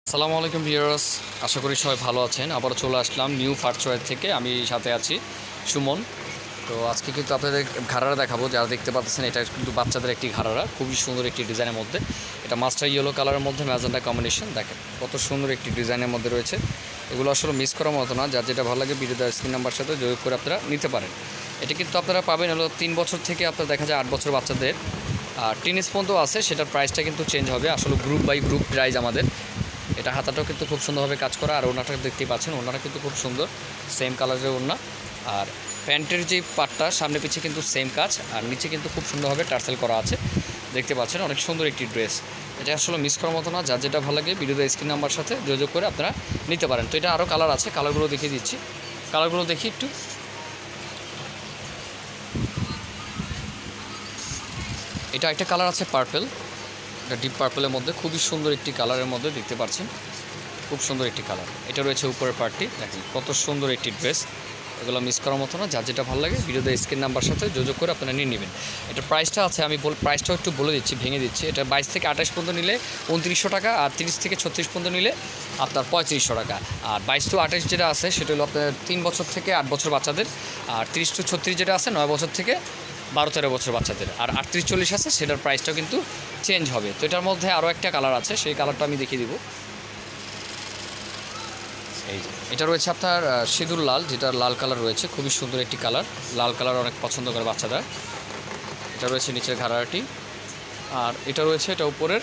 আসসালামু আলাইকুম ভিউয়ার্স, আশা করি সবাই ভালো আছেন। আবারও চলে আসলাম নিউ ফার্টওয়্যার থেকে। আমি সাথে আছি সুমন। তো আজকে কিন্তু আপনাদের ঘাড়ারা দেখাবো। যারা দেখতে পাচ্ছেন, এটা কিন্তু বাচ্চাদের একটি ঘাড়ারা, খুবই সুন্দর একটি ডিজাইনের মধ্যে। এটা মাস্টার ইয়েলো কালারের মধ্যে ম্যাজেন্টা কম্বিনেশন। দেখেন কত সুন্দর একটি ডিজাইনের মধ্যে রয়েছে। এগুলো আসলে মিস করার মতো না। যার যেটা ভালো লাগে ভিডিও দেওয়ার স্ক্রিন নাম্বার সাথে যোগ করে আপনারা নিতে পারেন। এটা কিন্তু আপনারা পাবেন হলো 3 বছর থেকে আপনার দেখা যায় 8 বছর বাচ্চাদের। আর টিনেজ পর্যন্ত আছে, সেটার প্রাইসটা কিন্তু চেঞ্জ হবে। আসলে গ্রুপ বাই গ্রুপ প্রাইস আমাদের। এটা হাতাটাও কিন্তু খুব সুন্দরভাবে কাজ করা। আর ওনাটা দেখতেই পাচ্ছেন, ওনাটা কিন্তু খুব সুন্দর, সেম কালারের ওড়না। আর প্যান্টের যে পাটটা সামনে পিছিয়ে কিন্তু সেম কাজ, আর নিচে কিন্তু খুব সুন্দরভাবে টার্সেল করা আছে। দেখতে পাচ্ছেন অনেক সুন্দর একটি ড্রেস। এটা আসলে মিস করার মতো না। যার যেটা ভালো লাগে ভিডিওতে স্ক্রিন নাম্বার সাথে যোগাযোগ করে আপনারা নিতে পারেন। তো এটা আরও কালার আছে, কালারগুলো দেখিয়ে দিচ্ছি। কালারগুলো দেখি একটু। এটা একটা কালার আছে পার্পেল, এটা ডিপ পার্পেলের মধ্যে, খুবই সুন্দর একটি কালারের মধ্যে দেখতে পাচ্ছেন। খুব সুন্দর একটি কালার। এটা রয়েছে উপরের পার্টটি, দেখেন কত সুন্দর একটি ড্রেস। এগুলো মিস করার মতো না। যার যেটা ভালো লাগে ভিডিওতে স্ক্রিন নাম্বার সাথে যোগাযোগ করে আপনারা নিয়ে নেবেন। এটা প্রাইসটা আছে, আমি প্রাইসটাও একটু বলে দিচ্ছি, ভেঙে দিচ্ছি। এটা 22 থেকে 28 পর্যন্ত নিলে 2900 টাকা, আর 30 থেকে 36 পর্যন্ত নিলে আপনার 3500 টাকা। আর 22 টু 28 যেটা আছে সেটা হলো আপনার 3 বছর থেকে 8 বছর বাচ্চাদের। আর 30 টু 36 যেটা আছে 9 বছর থেকে 12-13 বছর বাচ্চাদের। আর 38-40 আছে, সেটার প্রাইসটাও কিন্তু চেঞ্জ হবে। তো এটার মধ্যে আরও একটা কালার আছে, সেই কালারটা আমি দেখিয়ে দিব। এই যে এটা রয়েছে আপনার সিঁদুর লাল, যেটা লাল কালার রয়েছে, খুবই সুন্দর একটি কালার। লাল কালার অনেক পছন্দ করে বাচ্চারা। এটা রয়েছে নিচের ঘাড়াটি, আর এটা রয়েছে এটা উপরের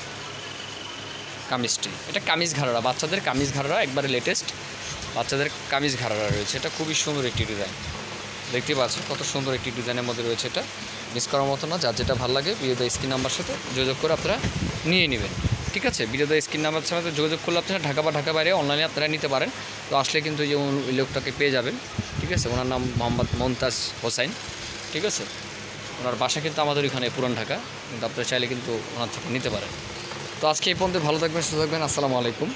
কামিজটি। এটা কামিজ ঘাড়ারা, বাচ্চাদের কামিজ ঘাড়ারা, একবারে লেটেস্ট বাচ্চাদের কামিজ ঘাড়ারা রয়েছে। এটা খুবই সুন্দর একটি ডিজাইন, দেখতে পাচ্ছেন কত সুন্দর একটি ডিজাইনের মধ্যে রয়েছে। এটা মিস করার মতো না। যার যেটা ভালো লাগে ভিডিওতে স্ক্রিন নাম্বার সাথে যোগাযোগ করে আপনারা নিয়ে নেবেন। ঠিক আছে, ভিডিওতে স্ক্রিন নাম্বার সাথে যোগাযোগ করলে আপনারা ঢাকা বা ঢাকা বাইরে অনলাইনে আপনারা নিতে পারেন। তো আসলে কিন্তু এই যে ওই লোকটাকে পেয়ে যাবেন। ঠিক আছে, ওনার নাম মোহাম্মদ মমতাজ হোসাইন। ঠিক আছে, ওনার বাসা কিন্তু আমাদের এখানে পুরান ঢাকা, কিন্তু আপনারা চাইলে কিন্তু ওনার থেকে নিতে পারেন। তো আজকে এই পর্যন্ত ভালো থাকবেন, সুস্থ থাকবেন। আসসালামু আলাইকুম।